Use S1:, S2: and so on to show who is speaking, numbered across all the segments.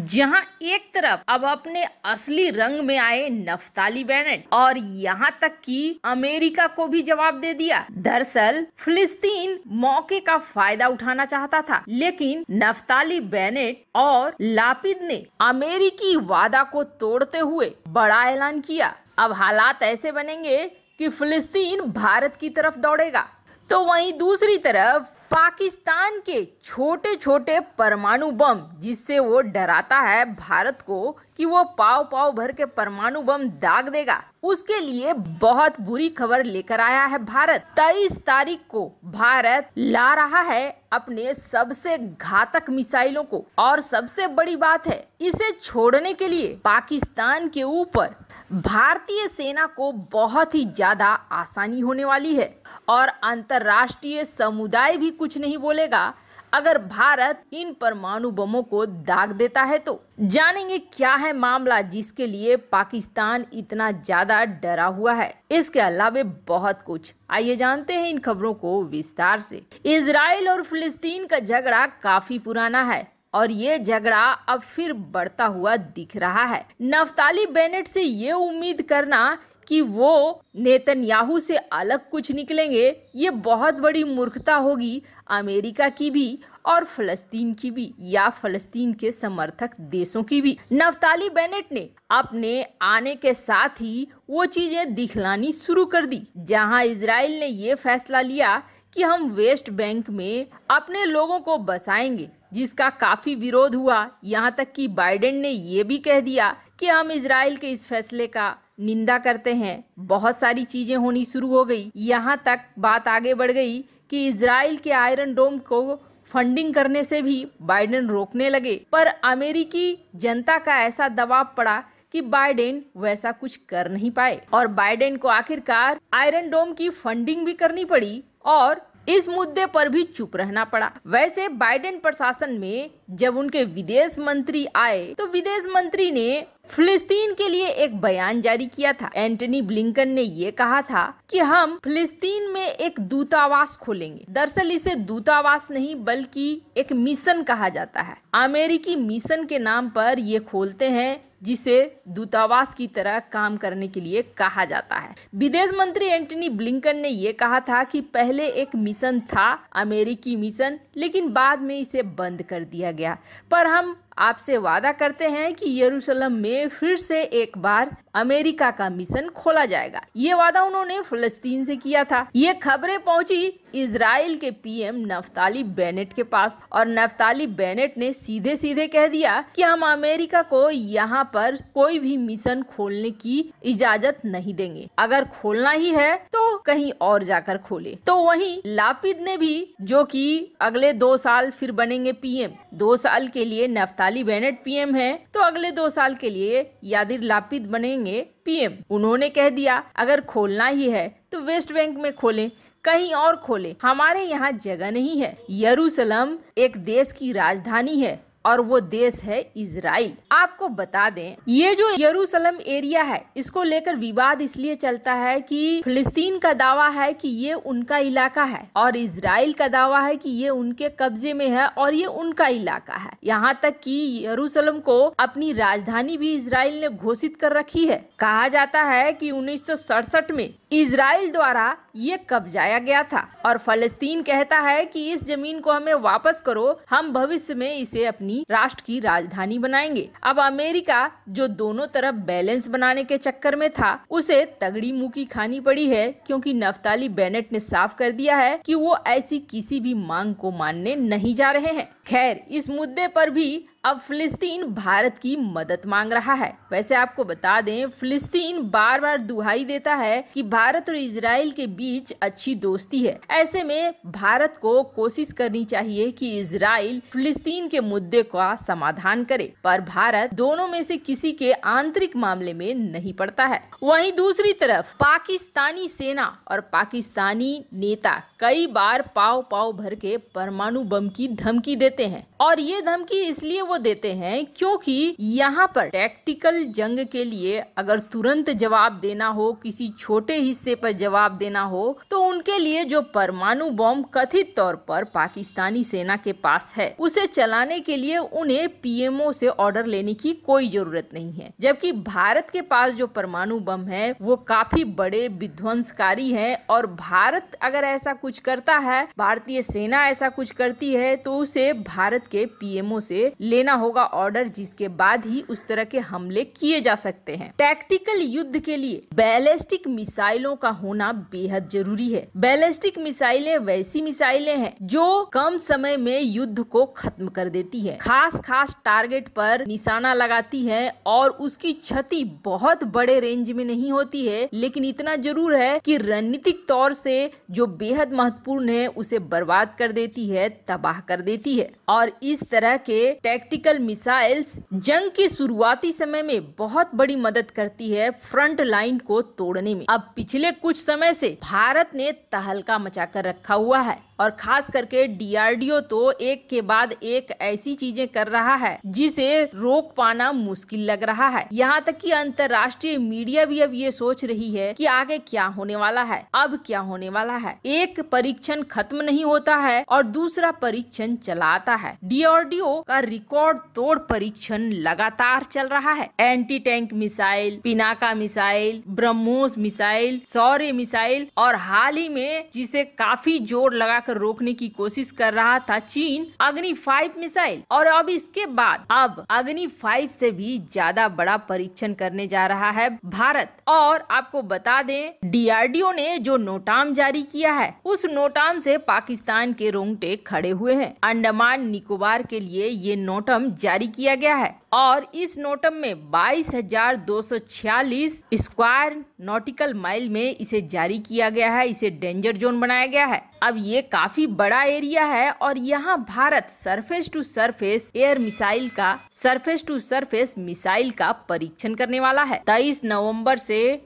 S1: जहां एक तरफ अब अपने असली रंग में आए नफ्ताली बेनेट और यहां तक कि अमेरिका को भी जवाब दे दिया। दरअसल फिलिस्तीन मौके का फायदा उठाना चाहता था, लेकिन नफ्ताली बेनेट और लापिद ने अमेरिकी वादा को तोड़ते हुए बड़ा ऐलान किया। अब हालात ऐसे बनेंगे कि फिलिस्तीन भारत की तरफ दौड़ेगा, तो वहीं दूसरी तरफ पाकिस्तान के छोटे छोटे परमाणु बम, जिससे वो डराता है भारत को कि वो पाव पाव भर के परमाणु बम दाग देगा, उसके लिए बहुत बुरी खबर लेकर आया है भारत। 23 तारीख को भारत ला रहा है अपने सबसे घातक मिसाइलों को, और सबसे बड़ी बात है इसे छोड़ने के लिए पाकिस्तान के ऊपर भारतीय सेना को बहुत ही ज्यादा आसानी होने वाली है, और अंतर्राष्ट्रीय समुदाय भी कुछ नहीं बोलेगा अगर भारत इन परमाणु बमों को दाग देता है। तो जानेंगे क्या है मामला जिसके लिए पाकिस्तान इतना ज्यादा डरा हुआ है। इसके अलावा बहुत कुछ, आइए जानते हैं इन खबरों को विस्तार से। इजराइल और फिलिस्तीन का झगड़ा काफी पुराना है और ये झगड़ा अब फिर बढ़ता हुआ दिख रहा है। नफ्ताली बेनेट से ये उम्मीद करना कि वो नेतन्याहू से अलग कुछ निकलेंगे, ये बहुत बड़ी मूर्खता होगी अमेरिका की भी और फलस्तीन की भी, या फलस्तीन के समर्थक देशों की भी। नफ्ताली बेनेट ने अपने आने के साथ ही वो चीजें दिखलानी शुरू कर दी, जहां इजराइल ने ये फैसला लिया कि हम वेस्ट बैंक में अपने लोगों को बसाएंगे, जिसका काफी विरोध हुआ। यहाँ तक कि बाइडेन ने ये भी कह दिया कि हम इजराइल के इस फैसले का निंदा करते हैं। बहुत सारी चीजें होनी शुरू हो गई। यहाँ तक बात आगे बढ़ गई कि इजराइल के आयरन डोम को फंडिंग करने से भी बाइडेन रोकने लगे, पर अमेरिकी जनता का ऐसा दबाव पड़ा कि बाइडेन वैसा कुछ कर नहीं पाए, और बाइडेन को आखिरकार आयरन डोम की फंडिंग भी करनी पड़ी और इस मुद्दे पर भी चुप रहना पड़ा। वैसे बाइडेन प्रशासन में जब उनके विदेश मंत्री आए तो विदेश मंत्री ने फिलिस्तीन के लिए एक बयान जारी किया था। एंटनी ब्लिंकन ने ये कहा था कि हम फिलिस्तीन में एक दूतावास खोलेंगे। दरअसल इसे दूतावास नहीं बल्कि एक मिशन कहा जाता है। अमेरिकी मिशन के नाम पर ये खोलते हैं, जिसे दूतावास की तरह काम करने के लिए कहा जाता है। विदेश मंत्री एंटनी ब्लिंकन ने ये कहा था कि पहले एक मिशन था, अमेरिकी मिशन, लेकिन बाद में इसे बंद कर दिया गया, पर हम आपसे वादा करते हैं कि यरूशलेम में फिर से एक बार अमेरिका का मिशन खोला जाएगा। ये वादा उन्होंने फिलिस्तीन से किया था। ये खबरें पहुंची इजराइल के पीएम नफ्ताली बेनेट के पास, और नफ्ताली बेनेट ने सीधे सीधे कह दिया कि हम अमेरिका को यहाँ पर कोई भी मिशन खोलने की इजाजत नहीं देंगे। अगर खोलना ही है तो कहीं और जाकर खोले। तो वहीं लापिद ने भी, जो कि अगले 2 साल फिर बनेंगे पीएम, 2 साल के लिए नफ्ताली बेनेट पीएम है तो अगले 2 साल के लिए यादिर लापिद बनेंगे पीएम। उन्होंने कह दिया अगर खोलना ही है तो वेस्ट बैंक में खोलें, कहीं और खोलें, हमारे यहाँ जगह नहीं है। यरूशलेम एक देश की राजधानी है और वो देश है इजराइल। आपको बता दें, ये जो यरूशलेम एरिया है इसको लेकर विवाद इसलिए चलता है कि फिलिस्तीन का दावा है कि ये उनका इलाका है और इजराइल का दावा है कि ये उनके कब्जे में है और ये उनका इलाका है। यहाँ तक कि यरूशलेम को अपनी राजधानी भी इजराइल ने घोषित कर रखी है। कहा जाता है कि 1967 में इजराइल द्वारा ये कब्जाया गया था और फलस्तीन कहता है कि इस जमीन को हमें वापस करो, हम भविष्य में इसे अपनी राष्ट्र की राजधानी बनाएंगे। अब अमेरिका जो दोनों तरफ बैलेंस बनाने के चक्कर में था, उसे तगड़ी मुंह खानी पड़ी है, क्योंकि नफ्ताली बेनेट ने साफ कर दिया है कि वो ऐसी किसी भी मांग को मानने नहीं जा रहे हैं। खैर, इस मुद्दे पर भी अब फिलिस्तीन भारत की मदद मांग रहा है। वैसे आपको बता दें, फिलिस्तीन बार बार दुहाई देता है कि भारत और इजराइल के बीच अच्छी दोस्ती है। ऐसे में भारत को कोशिश करनी चाहिए कि इजराइल फिलिस्तीन के मुद्दे का समाधान करे, पर भारत दोनों में से किसी के आंतरिक मामले में नहीं पड़ता है। वहीं दूसरी तरफ पाकिस्तानी सेना और पाकिस्तानी नेता कई बार पाव पाव भर के परमाणु बम की धमकी देते हैं, और ये धमकी इसलिए वो क्यों देते हैं? क्योंकि यहाँ पर टैक्टिकल जंग के लिए अगर तुरंत जवाब देना हो, किसी छोटे हिस्से पर जवाब देना हो, तो उनके लिए जो परमाणु बम कथित तौर पर पाकिस्तानी सेना के पास है, उसे चलाने के लिए उन्हें पीएमओ से ऑर्डर लेने की कोई जरूरत नहीं है। जबकि भारत के पास जो परमाणु बम है वो काफी बड़े विध्वंसकारी हैं, और भारत अगर ऐसा कुछ करता है, भारतीय सेना ऐसा कुछ करती है, तो उसे भारत के पीएमओ से लेना होगा ऑर्डर, जिसके बाद ही उस तरह के हमले किए जा सकते हैं। टैक्टिकल युद्ध के लिए बैलिस्टिक मिसाइलों का होना बेहद जरूरी है। बैलिस्टिक मिसाइलें वैसी मिसाइलें हैं जो कम समय में युद्ध को खत्म कर देती है, खास टारगेट पर निशाना लगाती है, और उसकी क्षति बहुत बड़े रेंज में नहीं होती है, लेकिन इतना जरूर है कि रणनीतिक तौर से जो बेहद महत्वपूर्ण है उसे बर्बाद कर देती है, तबाह कर देती है। और इस तरह के टैक्टिकल मिसाइल्स जंग के शुरुआती समय में बहुत बड़ी मदद करती है फ्रंट लाइन को तोड़ने में। अब पिछले कुछ समय से भारत ने तहलका मचाकर रखा हुआ है, और खास करके डीआरडीओ तो एक के बाद एक ऐसी चीजें कर रहा है जिसे रोक पाना मुश्किल लग रहा है। यहाँ तक कि अंतर्राष्ट्रीय मीडिया भी अब ये सोच रही है कि आगे क्या होने वाला है, अब क्या होने वाला है। एक परीक्षण खत्म नहीं होता है और दूसरा परीक्षण चलाता है। डीआरडीओ का रिकॉर्ड तोड़ परीक्षण लगातार चल रहा है। Anti tank missile, Pinaka missile, BrahMos missile, Shaurya missile, और हाल ही में जिसे काफी जोर लगा रोकने की कोशिश कर रहा था चीन, अग्नि 5 मिसाइल, और अब इसके बाद अब अग्नि 5 से भी ज्यादा बड़ा परीक्षण करने जा रहा है भारत। और आपको बता दें, डीआरडीओ ने जो नोटाम जारी किया है, उस नोटाम से पाकिस्तान के रोंगटे खड़े हुए हैं। अंडमान निकोबार के लिए ये नोटम जारी किया गया है, और इस नोटम में 22,246 स्क्वायर नॉटिकल माइल में इसे जारी किया गया है। इसे डेंजर जोन बनाया गया है। अब ये काफी बड़ा एरिया है, और यहाँ Bharat surface to surface air missile का, सरफेस टू सरफेस मिसाइल का परीक्षण करने वाला है। 23 नवंबर से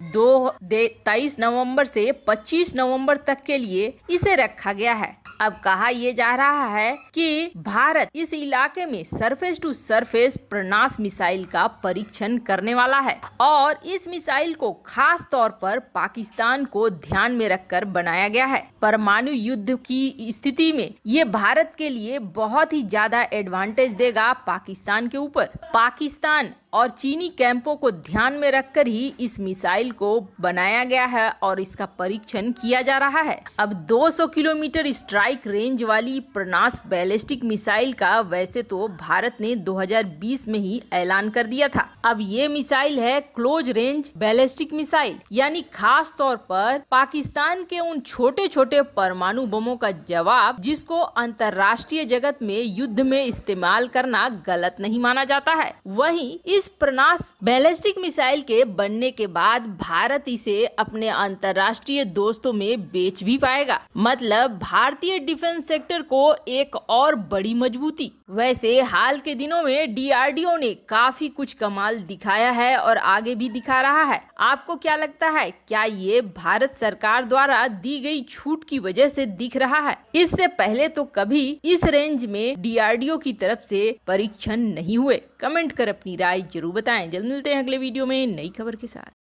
S1: 25 नवंबर तक के लिए इसे रखा गया है। अब कहा यह जा रहा है कि भारत इस इलाके में सरफेस टू सरफेस प्रणास मिसाइल का परीक्षण करने वाला है, और इस मिसाइल को खास तौर पर पाकिस्तान को ध्यान में रखकर बनाया गया है। परमाणु युद्ध की स्थिति में ये भारत के लिए बहुत ही ज्यादा एडवांटेज देगा पाकिस्तान के ऊपर। पाकिस्तान और चीनी कैंपों को ध्यान में रखकर ही इस मिसाइल को बनाया गया है और इसका परीक्षण किया जा रहा है। अब 200 किलोमीटर स्ट्राइक रेंज वाली प्रणास बैलिस्टिक मिसाइल का वैसे तो भारत ने 2020 में ही ऐलान कर दिया था। अब ये मिसाइल है क्लोज रेंज बैलिस्टिक मिसाइल, यानी खास तौर पर पाकिस्तान के उन छोटे छोटे परमाणु बमों का जवाब जिसको अंतर्राष्ट्रीय जगत में युद्ध में इस्तेमाल करना गलत नहीं माना जाता है। वहीं इस प्रणास बैलिस्टिक मिसाइल के बनने के बाद भारत इसे अपने अंतर्राष्ट्रीय दोस्तों में बेच भी पाएगा, मतलब भारतीय डिफेंस सेक्टर को एक और बड़ी मजबूती। वैसे हाल के दिनों में डीआरडीओ ने काफी कुछ कमाल दिखाया है और आगे भी दिखा रहा है। आपको क्या लगता है, क्या ये भारत सरकार द्वारा दी गई छूट की वजह से दिख रहा है? इससे पहले तो कभी इस रेंज में डीआरडीओ की तरफ से परीक्षण नहीं हुए। कमेंट कर अपनी राय जरूर बताएं। जल्द मिलते हैं अगले वीडियो में नई खबर के साथ।